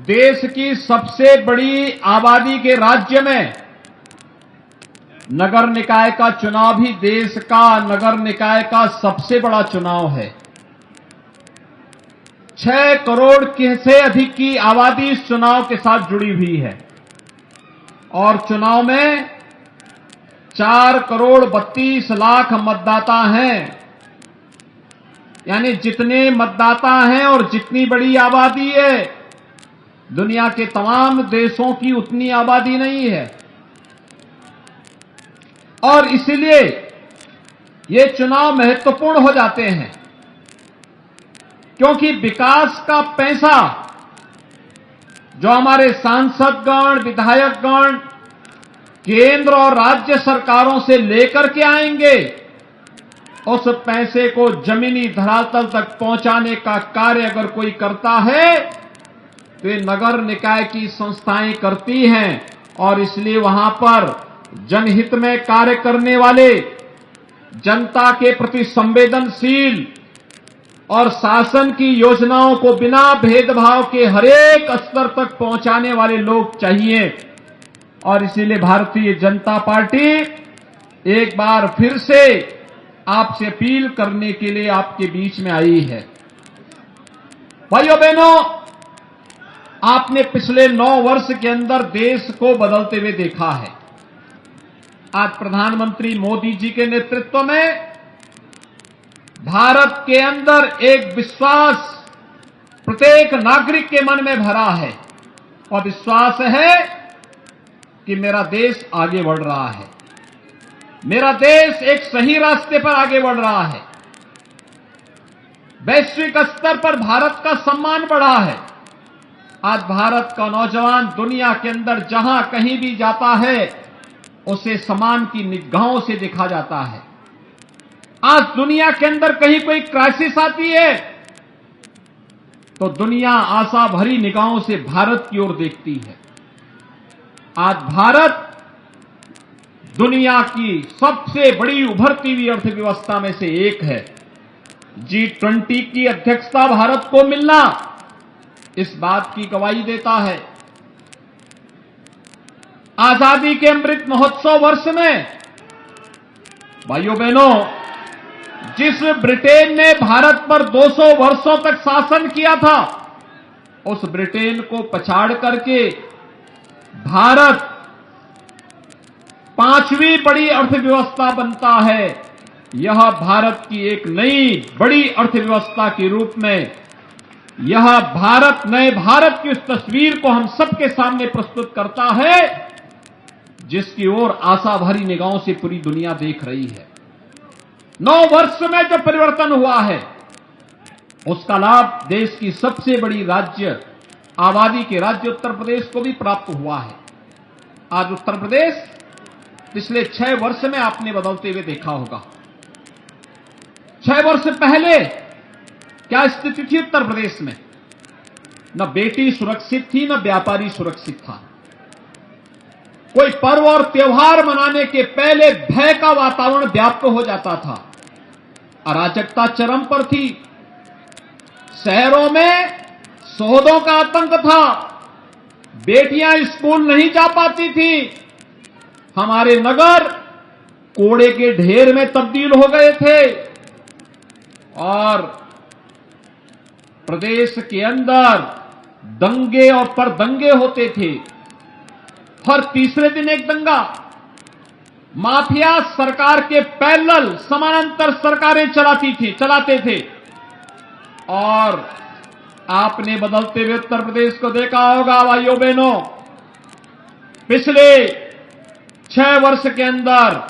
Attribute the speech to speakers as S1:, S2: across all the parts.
S1: देश की सबसे बड़ी आबादी के राज्य में नगर निकाय का चुनाव भी देश का नगर निकाय का सबसे बड़ा चुनाव है। 6 करोड़ से अधिक की आबादी इस चुनाव के साथ जुड़ी हुई है और चुनाव में 4 करोड़ 32 लाख मतदाता हैं। यानी जितने मतदाता हैं और जितनी बड़ी आबादी है, दुनिया के तमाम देशों की उतनी आबादी नहीं है। और इसलिए ये चुनाव महत्वपूर्ण हो जाते हैं, क्योंकि विकास का पैसा जो हमारे सांसदगण, विधायकगण केंद्र और राज्य सरकारों से लेकर के आएंगे, उस पैसे को जमीनी धरातल तक पहुंचाने का कार्य अगर कोई करता है तो ये नगर निकाय की संस्थाएं करती हैं। और इसलिए वहां पर जनहित में कार्य करने वाले, जनता के प्रति संवेदनशील और शासन की योजनाओं को बिना भेदभाव के हरेक स्तर तक पहुंचाने वाले लोग चाहिए। और इसीलिए भारतीय जनता पार्टी एक बार फिर से आपसे अपील करने के लिए आपके बीच में आई है। भाइयों बहनों, आपने पिछले 9 वर्ष के अंदर देश को बदलते हुए देखा है। आज प्रधानमंत्री मोदी जी के नेतृत्व में भारत के अंदर एक विश्वास प्रत्येक नागरिक के मन में भरा है और विश्वास है कि मेरा देश आगे बढ़ रहा है, मेरा देश एक सही रास्ते पर आगे बढ़ रहा है। वैश्विक स्तर पर भारत का सम्मान बढ़ा है। आज भारत का नौजवान दुनिया के अंदर जहां कहीं भी जाता है, उसे सम्मान की निगाहों से देखा जाता है। आज दुनिया के अंदर कहीं कोई क्राइसिस आती है तो दुनिया आशा भरी निगाहों से भारत की ओर देखती है। आज भारत दुनिया की सबसे बड़ी उभरती हुई अर्थव्यवस्था में से एक है। G20 की अध्यक्षता भारत को मिलना इस बात की गवाही देता है। आजादी के अमृत महोत्सव वर्ष में भाइयों बहनों, जिस ब्रिटेन ने भारत पर 200 वर्षों तक शासन किया था, उस ब्रिटेन को पछाड़ करके भारत 5वीं बड़ी अर्थव्यवस्था बनता है। यह भारत की एक नई बड़ी अर्थव्यवस्था के रूप में यह भारत, नए भारत की उस तस्वीर को हम सबके सामने प्रस्तुत करता है जिसकी ओर आशा भरी निगाहों से पूरी दुनिया देख रही है। 9 वर्ष में जो परिवर्तन हुआ है, उसका लाभ देश की सबसे बड़ी राज्य, आबादी के राज्य उत्तर प्रदेश को भी प्राप्त हुआ है। आज उत्तर प्रदेश पिछले 6 वर्ष में आपने बदलते हुए देखा होगा। 6 वर्ष पहले क्या स्थिति थी उत्तर प्रदेश में? न बेटी सुरक्षित थी, न व्यापारी सुरक्षित था। कोई पर्व और त्योहार मनाने के पहले भय का वातावरण व्याप्त हो जाता था। अराजकता चरम पर थी। शहरों में शोधों का आतंक था। बेटियां स्कूल नहीं जा पाती थी। हमारे नगर कोड़े के ढेर में तब्दील हो गए थे और प्रदेश के अंदर दंगे और परदंगे होते थे। हर तीसरे दिन एक दंगा। माफिया सरकार के पैरेलल समानांतर सरकारें चलाते थे। और आपने बदलते हुए उत्तर प्रदेश को देखा होगा भाइयों बहनों। पिछले 6 वर्ष के अंदर,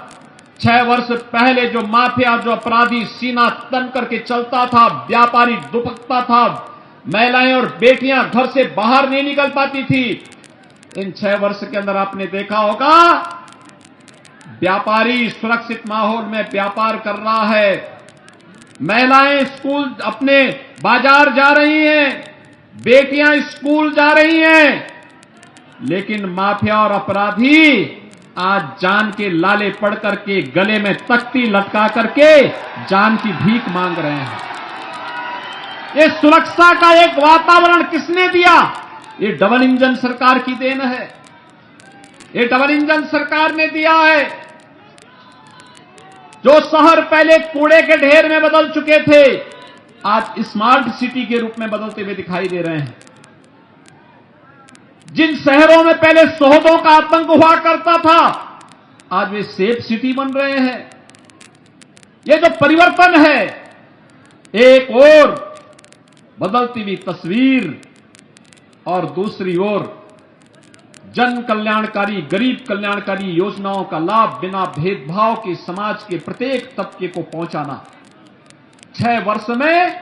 S1: 6 वर्ष पहले जो माफिया, जो अपराधी सीना तन करके चलता था, व्यापारी दुबकता था, महिलाएं और बेटियां घर से बाहर नहीं निकल पाती थी, इन 6 वर्ष के अंदर आपने देखा होगा व्यापारी सुरक्षित माहौल में व्यापार कर रहा है। महिलाएं स्कूल, अपने बाजार जा रही हैं, बेटियां स्कूल जा रही हैं। लेकिन माफिया और अपराधी आज जान के लाले पड़ करके, गले में तख्ती लटका करके जान की भीख मांग रहे हैं। ये सुरक्षा का एक वातावरण किसने दिया? ये डबल इंजन सरकार की देन है। ये डबल इंजन सरकार ने दिया है। जो शहर पहले कूड़े के ढेर में बदल चुके थे, आज स्मार्ट सिटी के रूप में बदलते हुए दिखाई दे रहे हैं। जिन शहरों में पहले शोधों का आतंक हुआ करता था, आज वे सेफ सिटी बन रहे हैं। ये जो परिवर्तन है, एक ओर बदलती हुई तस्वीर और दूसरी ओर जन कल्याणकारी, गरीब कल्याणकारी योजनाओं का लाभ बिना भेदभाव के समाज के प्रत्येक तबके को पहुंचाना। 6 वर्ष में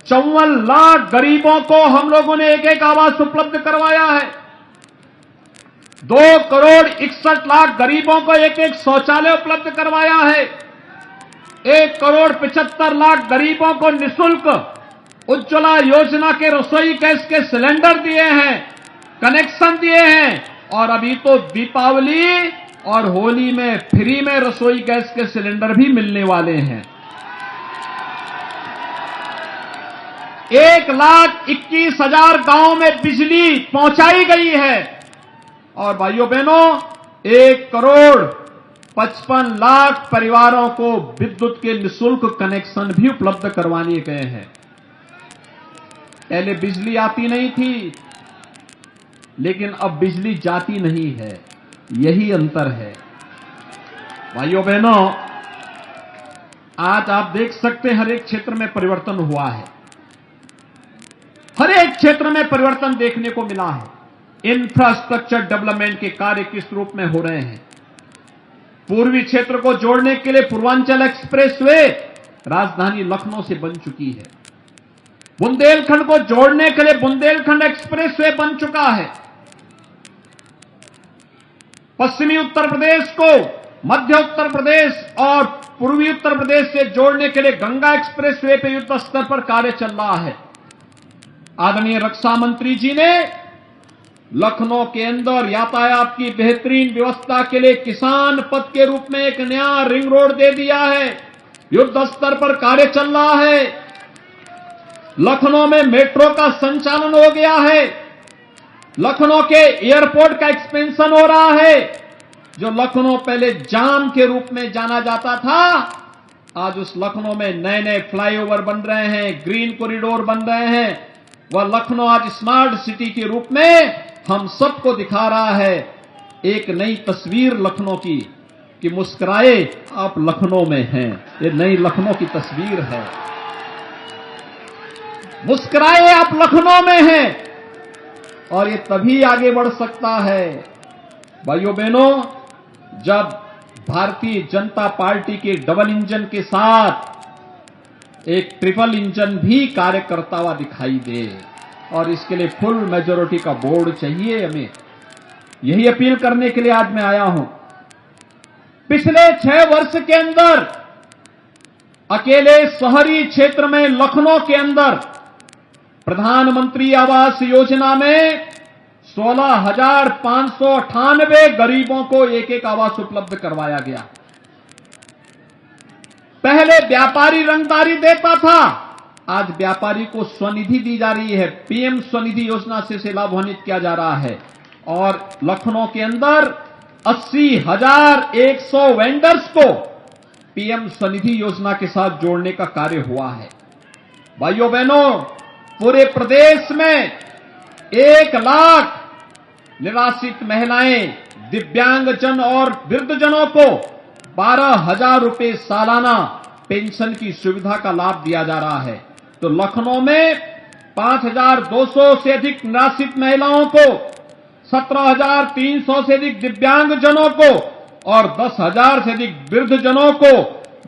S1: 54 लाख गरीबों को हम लोगों ने एक आवास उपलब्ध करवाया है। 2 करोड़ 61 लाख गरीबों को एक शौचालय उपलब्ध करवाया है। 1 करोड़ 75 लाख गरीबों को निःशुल्क उज्ज्वला योजना के रसोई गैस के सिलेंडर दिए हैं, कनेक्शन दिए हैं, और अभी तो दीपावली और होली में फ्री में रसोई गैस के सिलेंडर भी मिलने वाले हैं। 1,21,000 गांवों में बिजली पहुंचाई गई है। और भाइयों बहनों, 1 करोड़ 55 लाख परिवारों को विद्युत के निःशुल्क कनेक्शन भी उपलब्ध करवाने गए हैं। पहले बिजली आती नहीं थी, लेकिन अब बिजली जाती नहीं है। यही अंतर है। भाइयों बहनों, आज आप देख सकते हैं हर एक क्षेत्र में परिवर्तन हुआ है। हर एक क्षेत्र में परिवर्तन देखने को मिला है। इंफ्रास्ट्रक्चर डेवलपमेंट के कार्य किस रूप में हो रहे हैं। पूर्वी क्षेत्र को जोड़ने के लिए पूर्वांचल एक्सप्रेसवे राजधानी लखनऊ से बन चुकी है। बुंदेलखंड को जोड़ने के लिए बुंदेलखंड एक्सप्रेसवे बन चुका है। पश्चिमी उत्तर प्रदेश को मध्य उत्तर प्रदेश और पूर्वी उत्तर प्रदेश से जोड़ने के लिए गंगा एक्सप्रेसवे पे युद्ध स्तर पर कार्य चल रहा है। आदरणीय रक्षा मंत्री जी ने लखनऊ के अंदर यातायात की बेहतरीन व्यवस्था के लिए किसान पथ के रूप में एक नया रिंग रोड दे दिया है। युद्ध स्तर पर कार्य चल रहा है। लखनऊ में मेट्रो का संचालन हो गया है। लखनऊ के एयरपोर्ट का एक्सपेंशन हो रहा है। जो लखनऊ पहले जाम के रूप में जाना जाता था, आज उस लखनऊ में नए नए फ्लाईओवर बन रहे हैं, ग्रीन कॉरिडोर बन रहे हैं। वह लखनऊ आज स्मार्ट सिटी के रूप में हम सबको दिखा रहा है। एक नई तस्वीर लखनऊ की कि मुस्कुराए आप लखनऊ में हैं। ये नई लखनऊ की तस्वीर है। मुस्कुराए आप लखनऊ में हैं, और ये तभी आगे बढ़ सकता है भाइयों बहनों, जब भारतीय जनता पार्टी के डबल इंजन के साथ एक ट्रिपल इंजन भी कार्य करता हुआ दिखाई दे। और इसके लिए फुल मेजॉरिटी का बोर्ड चाहिए हमें। यही अपील करने के लिए आज मैं आया हूं। पिछले 6 वर्ष के अंदर अकेले शहरी क्षेत्र में लखनऊ के अंदर प्रधानमंत्री आवास योजना में 16,598 गरीबों को एक आवास उपलब्ध करवाया गया। पहले व्यापारी रंगदारी देता था, आज व्यापारी को स्वनिधि दी जा रही है। पीएम स्वनिधि योजना से लाभान्वित किया जा रहा है। और लखनऊ के अंदर 80,100 वेंडर्स को पीएम स्वनिधि योजना के साथ जोड़ने का कार्य हुआ है। भाइयों बहनों, पूरे प्रदेश में 1 लाख निराश्रित महिलाएं, दिव्यांगजन और वृद्धजनों को 12,000 रुपए सालाना पेंशन की सुविधा का लाभ दिया जा रहा है। तो लखनऊ में 5,200 से अधिक निराश्रित महिलाओं को, 17,300 से अधिक दिव्यांगजनों को और 10,000 से अधिक वृद्धजनों को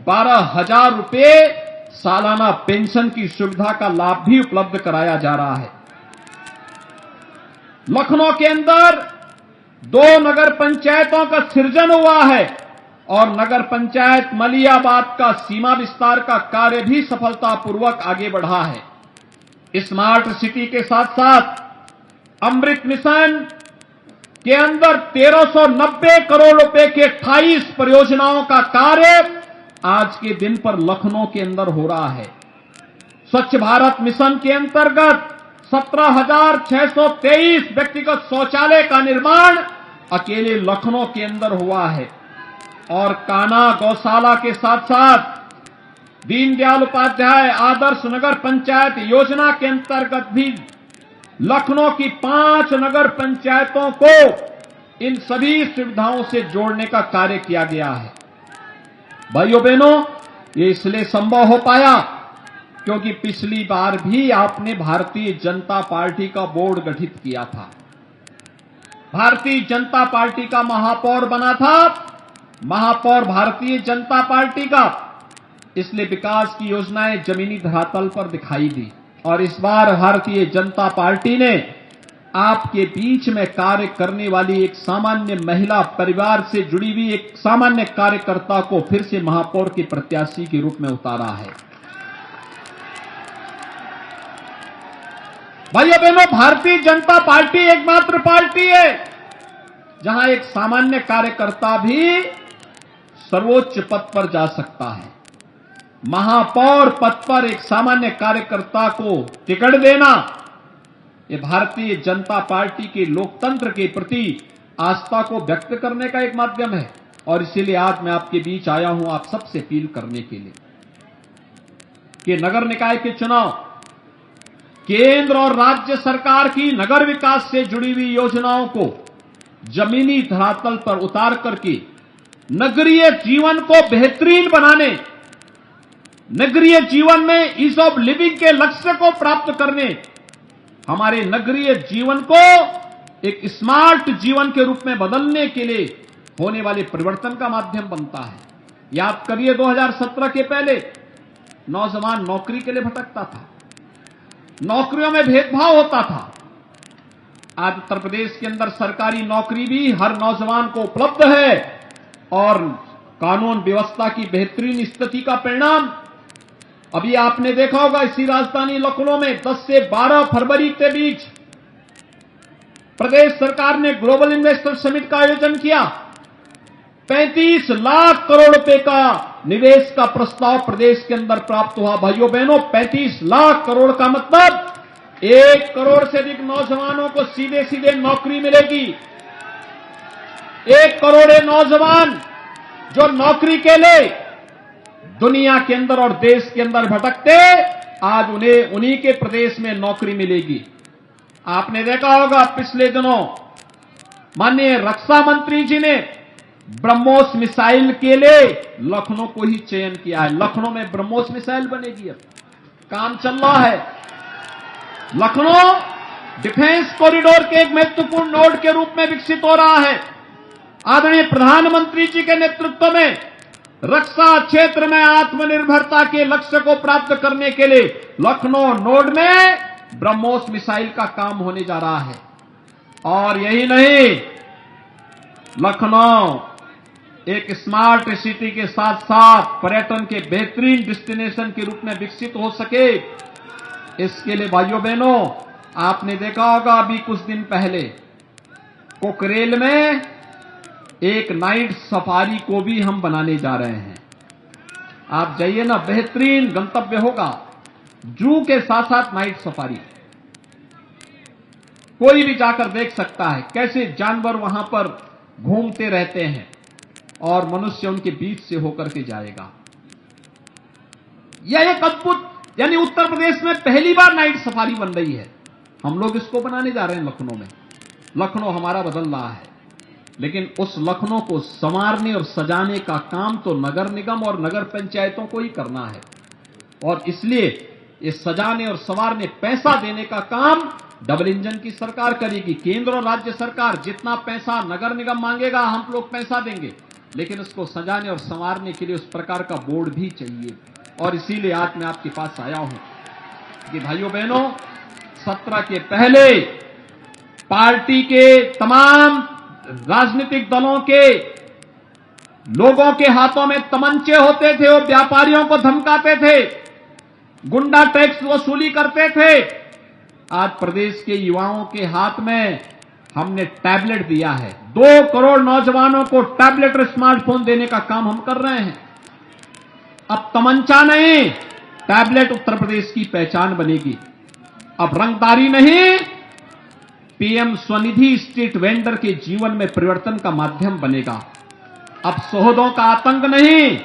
S1: 12,000 रुपए सालाना पेंशन की सुविधा का लाभ भी उपलब्ध कराया जा रहा है। लखनऊ के अंदर 2 नगर पंचायतों का सृजन हुआ है और नगर पंचायत मलियाबाद का सीमा विस्तार का कार्य भी सफलतापूर्वक आगे बढ़ा है। स्मार्ट सिटी के साथ साथ अमृत मिशन के अंदर 1,390 करोड़ रुपए के 28 परियोजनाओं का कार्य आज के दिन पर लखनऊ के अंदर हो रहा है। स्वच्छ भारत मिशन के अंतर्गत 17,623 व्यक्तिगत शौचालय का निर्माण अकेले लखनऊ के अंदर हुआ है। और कान्हा गौशाला के साथ साथ दीनदयाल उपाध्याय आदर्श नगर पंचायत योजना के अंतर्गत भी लखनऊ की 5 नगर पंचायतों को इन सभी सुविधाओं से जोड़ने का कार्य किया गया है। भाइयों बहनों, ये इसलिए संभव हो पाया क्योंकि पिछली बार भी आपने भारतीय जनता पार्टी का बोर्ड गठित किया था। भारतीय जनता पार्टी का महापौर बना था, महापौर भारतीय जनता पार्टी का, इसलिए विकास की योजनाएं जमीनी धरातल पर दिखाई दी। और इस बार भारतीय जनता पार्टी ने आपके बीच में कार्य करने वाली एक सामान्य महिला परिवार से जुड़ी हुई एक सामान्य कार्यकर्ता को फिर से महापौर के प्रत्याशी के रूप में उतारा है। भाइयों बहनों, भारतीय जनता पार्टी एकमात्र पार्टी है जहां एक सामान्य कार्यकर्ता भी सर्वोच्च पद पर जा सकता है। महापौर पद पर एक सामान्य कार्यकर्ता को टिकट देना, ये भारतीय जनता पार्टी के लोकतंत्र के प्रति आस्था को व्यक्त करने का एक माध्यम है। और इसीलिए आज मैं आपके बीच आया हूं आप सबसे अपील करने के लिए कि नगर निकाय के चुनाव, केंद्र और राज्य सरकार की नगर विकास से जुड़ी हुई योजनाओं को जमीनी धरातल पर उतार करके नगरीय जीवन को बेहतरीन बनाने, नगरीय जीवन में ईज ऑफ लिविंग के लक्ष्य को प्राप्त करने, हमारे नगरीय जीवन को एक स्मार्ट जीवन के रूप में बदलने के लिए होने वाले परिवर्तन का माध्यम बनता है। याद करिए 2017 के पहले नौजवान नौकरी के लिए भटकता था, नौकरियों में भेदभाव होता था। आज उत्तर प्रदेश के अंदर सरकारी नौकरी भी हर नौजवान को उपलब्ध है और कानून व्यवस्था की बेहतरीन स्थिति का परिणाम अभी आपने देखा होगा। इसी राजधानी लखनऊ में 10 से 12 फरवरी के बीच प्रदेश सरकार ने ग्लोबल इन्वेस्टर समिट का आयोजन किया। 35 लाख करोड़ रुपए का निवेश का प्रस्ताव प्रदेश के अंदर प्राप्त हुआ। भाइयों बहनों, 35 लाख करोड़ का मतलब 1 करोड़ से अधिक नौजवानों को सीधे सीधे नौकरी मिलेगी। 1 करोड़ नौजवान जो नौकरी के लिए दुनिया के अंदर और देश के अंदर भटकते, आज उन्हें उन्हीं के प्रदेश में नौकरी मिलेगी। आपने देखा होगा पिछले दिनों माननीय रक्षा मंत्री जी ने ब्रह्मोस मिसाइल के लिए लखनऊ को ही चयन किया है। लखनऊ में ब्रह्मोस मिसाइल बनेगी, अब काम चल रहा है। लखनऊ डिफेंस कॉरिडोर के एक महत्वपूर्ण नोड के रूप में विकसित हो रहा है। आदरणीय प्रधानमंत्री जी के नेतृत्व में रक्षा क्षेत्र में आत्मनिर्भरता के लक्ष्य को प्राप्त करने के लिए लखनऊ नोड में ब्रह्मोस मिसाइल का काम होने जा रहा है। और यही नहीं, लखनऊ एक स्मार्ट सिटी के साथ साथ पर्यटन के बेहतरीन डेस्टिनेशन के रूप में विकसित हो सके, इसके लिए भाइयों बहनों आपने देखा होगा अभी कुछ दिन पहले कोकरेल में एक नाइट सफारी को भी हम बनाने जा रहे हैं। आप जाइए ना, बेहतरीन गंतव्य होगा। जू के साथ साथ नाइट सफारी, कोई भी जाकर देख सकता है कैसे जानवर वहां पर घूमते रहते हैं और मनुष्य उनके बीच से होकर के जाएगा। यह एक अद्भुत, यानी उत्तर प्रदेश में पहली बार नाइट सफारी बन रही है। हम लोग इसको बनाने जा रहे हैं लखनऊ में। लखनऊ हमारा बदल रहा है, लेकिन उस लखनऊ को संवारने और सजाने का काम तो नगर निगम और नगर पंचायतों को ही करना है। और इसलिए इस सजाने और संवारने, पैसा देने का काम डबल इंजन की सरकार करेगी। केंद्र और राज्य सरकार जितना पैसा नगर निगम मांगेगा हम लोग पैसा देंगे, लेकिन उसको सजाने और संवारने के लिए उस प्रकार का बोर्ड भी चाहिए। और इसीलिए आज मैं आपके पास आया हूं कि भाइयों बहनों, 17 के पहले पार्टी के तमाम राजनीतिक दलों के लोगों के हाथों में तमंचे होते थे, वो व्यापारियों को धमकाते थे, गुंडा टैक्स वसूली करते थे। आज प्रदेश के युवाओं के हाथ में हमने टैबलेट दिया है। 2 करोड़ नौजवानों को टैबलेट और स्मार्टफोन देने का काम हम कर रहे हैं। अब तमंचा नहीं, टैबलेट उत्तर प्रदेश की पहचान बनेगी। अब रंगदारी नहीं, पीएम स्वनिधि स्ट्रीट वेंडर के जीवन में परिवर्तन का माध्यम बनेगा। अब सोहदों का आतंक नहीं,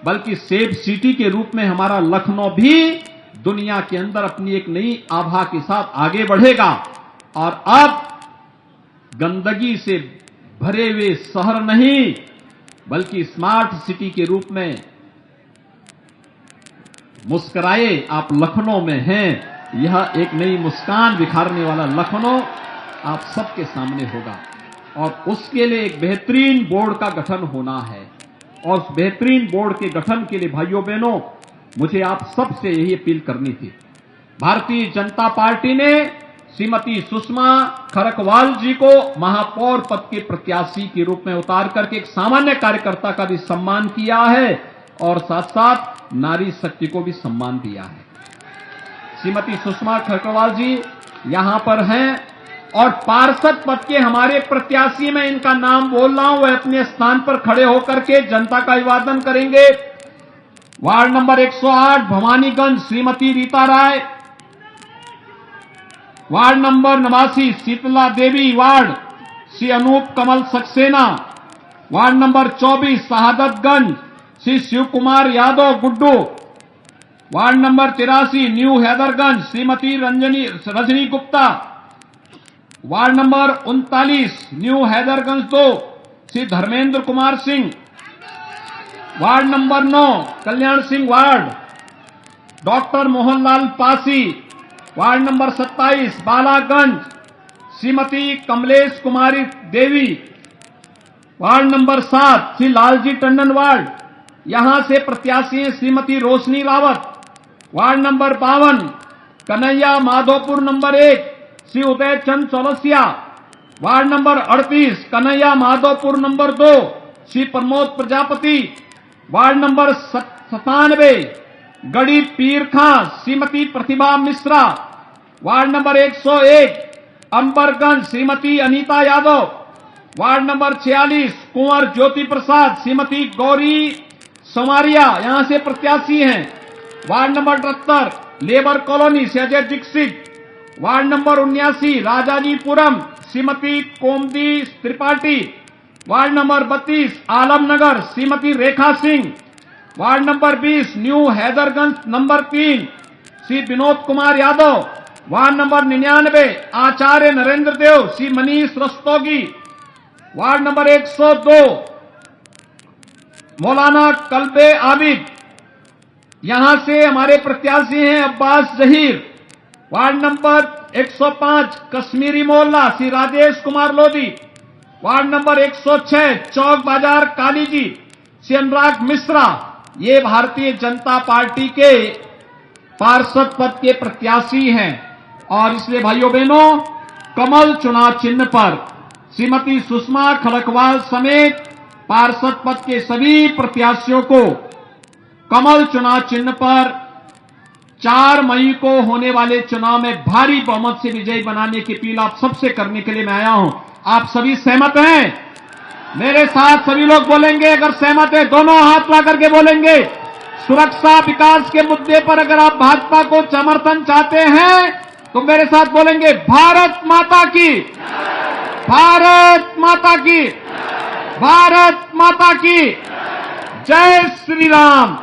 S1: बल्कि सेफ सिटी के रूप में हमारा लखनऊ भी दुनिया के अंदर अपनी एक नई आभा के साथ आगे बढ़ेगा। और अब गंदगी से भरे हुए शहर नहीं, बल्कि स्मार्ट सिटी के रूप में मुस्कुराए आप लखनऊ में हैं। यह एक नई मुस्कान बिखारने वाला लखनऊ आप सबके सामने होगा और उसके लिए एक बेहतरीन बोर्ड का गठन होना है। और उस बेहतरीन बोर्ड के गठन के लिए भाइयों बहनों, मुझे आप सबसे यही अपील करनी थी। भारतीय जनता पार्टी ने श्रीमती सुषमा खरकवाल जी को महापौर पद के प्रत्याशी के रूप में उतार करके एक सामान्य कार्यकर्ता का भी सम्मान किया है और साथ साथ नारी शक्ति को भी सम्मान दिया है। श्रीमती सुषमा खरकवाल जी यहां पर हैं और पार्षद पद के हमारे प्रत्याशी, में इनका नाम बोल रहा हूं, वह अपने स्थान पर खड़े होकर के जनता का अभिवादन करेंगे। Ward number 108 Bhavaniganj Shrimati Rita Rai, ward number 89 Sheetla Devi, ward Shri Anoop Kamal Saxena, ward number 24 Shahadatganj Shri Shiv Kumar Yadav Guddu, ward number 83 new Haiderganj Shrimati Rajni Gupta, ward number 39 new Haiderganj 2 Shri Dharmendra Kumar Singh, ward number 9 Kalyan Singh ward doctor Mohanlal Pasi, ward number 27 Balaganj Shrimati Kamlesh Kumari Devi, ward number 7 Shri Lalji Tandon ward, यहां से प्रत्याशी हैं Shrimati Roshni Rawat, ward number 52 Kanhaiya Madhopur number 1 Shri Uday Chand Chaurasia, ward number 38 Kanhaiya Madhopur number 2 Shri Pramod Prajapati, ward number 97 Garhi Peer Khan Shrimati Pratibha Mishra, ward number 101 Ambarganj Shrimati Anita Yadav, ward number 46 Kunwar Jyoti Prasad Shrimati Gauri Samaria, यहां से प्रत्याशी हैं, ward number 78 labour colony से Ajay Dixit, ward number 79 Rajajipuram Shrimati Komdi Tripathi, ward number 32 Alamnagar Shrimati Rekha Singh, ward number 20 new Haiderganj number 3 Shri Vinod Kumar Yadav, ward number 99 Acharya Narendra Dev Shri Manish Rastogi, ward number 102 Maulana Kalbe Abid, यहां से हमारे प्रत्याशी हैं Abbas Zaheer, ward number 105 Kashmiri Mohalla Shri Rajesh Kumar Lodhi, ward number 106 Chowk Bazaar Kali जी श्री अनुराग मिश्रा। ये भारतीय जनता पार्टी के पार्षद पद के प्रत्याशी हैं और इसलिए भाइयों बहनों, कमल चुनाव चिन्ह पर श्रीमती सुषमा खरकवाल समेत पार्षद पद के सभी प्रत्याशियों को कमल चुनाव चिन्ह पर 4 मई को होने वाले चुनाव में भारी बहुमत से विजयी बनाने की अपील आप सबसे करने के लिए मैं आया हूं। आप सभी सहमत हैं? मेरे साथ सभी लोग बोलेंगे, अगर सहमत है दोनों हाथ ला करके बोलेंगे। सुरक्षा विकास के मुद्दे पर अगर आप भाजपा को समर्थन चाहते हैं तो मेरे साथ बोलेंगे, भारत माता की, भारत माता की, भारत माता की, जय श्री राम।